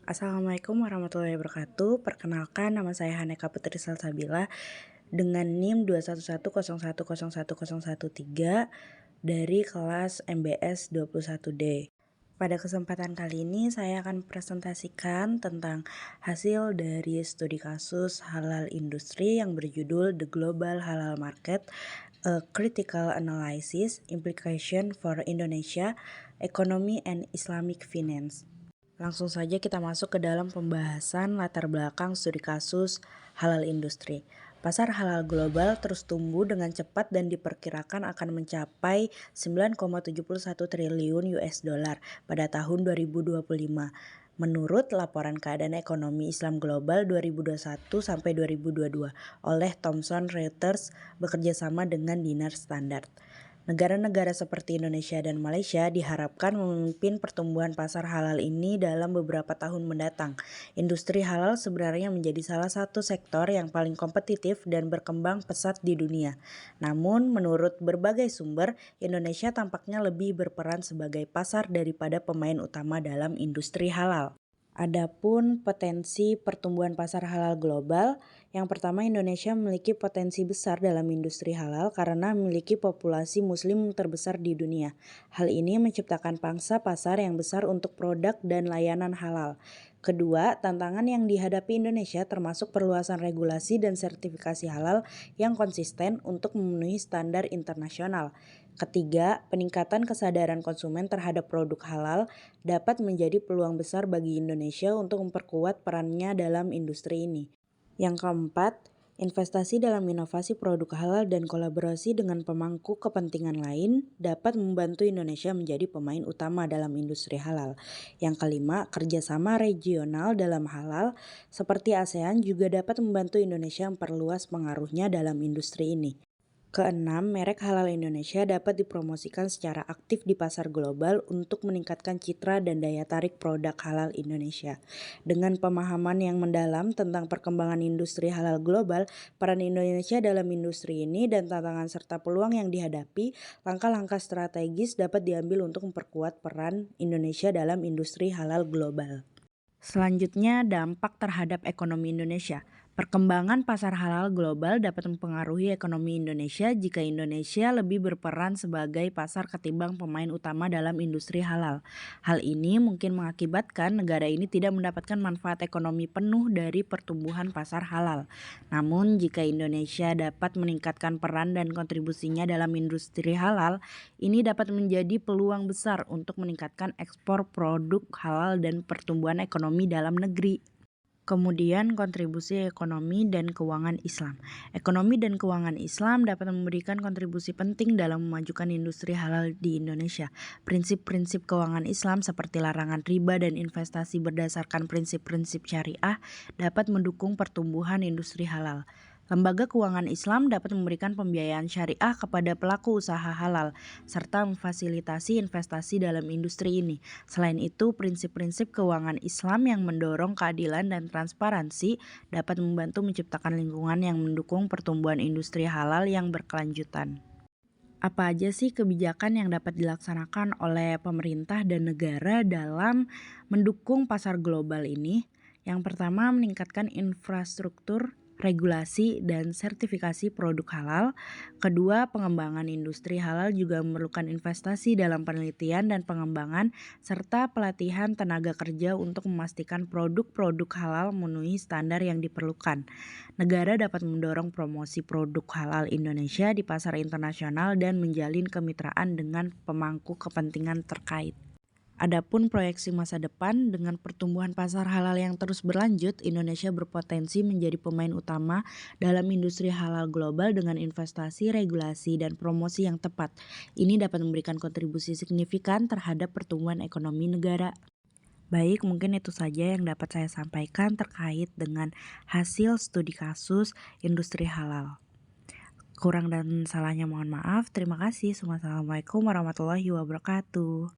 Assalamualaikum warahmatullahi wabarakatuh. Perkenalkan, nama saya Haneka Putri Salsabila dengan NIM 21101011013 dari kelas MBS 21D. Pada kesempatan kali ini saya akan presentasikan tentang hasil dari studi kasus halal industri yang berjudul The Global Halal Market, a Critical Analysis, Implication for Indonesia, Economy and Islamic Finance. Langsung saja kita masuk ke dalam pembahasan latar belakang studi kasus halal industri. Pasar halal global terus tumbuh dengan cepat dan diperkirakan akan mencapai 9,71 triliun US dollar pada tahun 2025. Menurut laporan keadaan ekonomi Islam global 2021 sampai 2022 oleh Thomson Reuters bekerjasama dengan Dinar Standard. Negara-negara seperti Indonesia dan Malaysia diharapkan memimpin pertumbuhan pasar halal ini dalam beberapa tahun mendatang. Industri halal sebenarnya menjadi salah satu sektor yang paling kompetitif dan berkembang pesat di dunia. Namun, menurut berbagai sumber, Indonesia tampaknya lebih berperan sebagai pasar daripada pemain utama dalam industri halal. Adapun potensi pertumbuhan pasar halal global, yang pertama Indonesia memiliki potensi besar dalam industri halal karena memiliki populasi muslim terbesar di dunia. Hal ini menciptakan pangsa pasar yang besar untuk produk dan layanan halal. Kedua, tantangan yang dihadapi Indonesia termasuk perluasan regulasi dan sertifikasi halal yang konsisten untuk memenuhi standar internasional. Ketiga, peningkatan kesadaran konsumen terhadap produk halal dapat menjadi peluang besar bagi Indonesia untuk memperkuat perannya dalam industri ini. Yang keempat, investasi dalam inovasi produk halal dan kolaborasi dengan pemangku kepentingan lain dapat membantu Indonesia menjadi pemain utama dalam industri halal. Yang kelima, kerjasama regional dalam halal seperti ASEAN juga dapat membantu Indonesia memperluas pengaruhnya dalam industri ini. Keenam, merek halal Indonesia dapat dipromosikan secara aktif di pasar global untuk meningkatkan citra dan daya tarik produk halal Indonesia. Dengan pemahaman yang mendalam tentang perkembangan industri halal global, peran Indonesia dalam industri ini dan tantangan serta peluang yang dihadapi, langkah-langkah strategis dapat diambil untuk memperkuat peran Indonesia dalam industri halal global. Selanjutnya, dampak terhadap ekonomi Indonesia. Perkembangan pasar halal global dapat mempengaruhi ekonomi Indonesia jika Indonesia lebih berperan sebagai pasar ketimbang pemain utama dalam industri halal. Hal ini mungkin mengakibatkan negara ini tidak mendapatkan manfaat ekonomi penuh dari pertumbuhan pasar halal. Namun, jika Indonesia dapat meningkatkan peran dan kontribusinya dalam industri halal, ini dapat menjadi peluang besar untuk meningkatkan ekspor produk halal dan pertumbuhan ekonomi dalam negeri. Kemudian kontribusi ekonomi dan keuangan Islam. Ekonomi dan keuangan Islam dapat memberikan kontribusi penting dalam memajukan industri halal di Indonesia. Prinsip-prinsip keuangan Islam seperti larangan riba dan investasi berdasarkan prinsip-prinsip syariah dapat mendukung pertumbuhan industri halal. Lembaga keuangan Islam dapat memberikan pembiayaan syariah kepada pelaku usaha halal, serta memfasilitasi investasi dalam industri ini. Selain itu, prinsip-prinsip keuangan Islam yang mendorong keadilan dan transparansi dapat membantu menciptakan lingkungan yang mendukung pertumbuhan industri halal yang berkelanjutan. Apa aja sih kebijakan yang dapat dilaksanakan oleh pemerintah dan negara dalam mendukung pasar global ini? Yang pertama, meningkatkan infrastruktur, regulasi, dan sertifikasi produk halal. Kedua, pengembangan industri halal juga memerlukan investasi dalam penelitian dan pengembangan, serta pelatihan tenaga kerja untuk memastikan produk-produk halal memenuhi standar yang diperlukan. Negara dapat mendorong promosi produk halal Indonesia di pasar internasional dan menjalin kemitraan dengan pemangku kepentingan terkait. Adapun proyeksi masa depan, dengan pertumbuhan pasar halal yang terus berlanjut, Indonesia berpotensi menjadi pemain utama dalam industri halal global dengan investasi, regulasi, dan promosi yang tepat. Ini dapat memberikan kontribusi signifikan terhadap pertumbuhan ekonomi negara. Baik, mungkin itu saja yang dapat saya sampaikan terkait dengan hasil studi kasus industri halal. Kurang dan salahnya mohon maaf. Terima kasih. Wassalamualaikum warahmatullahi wabarakatuh.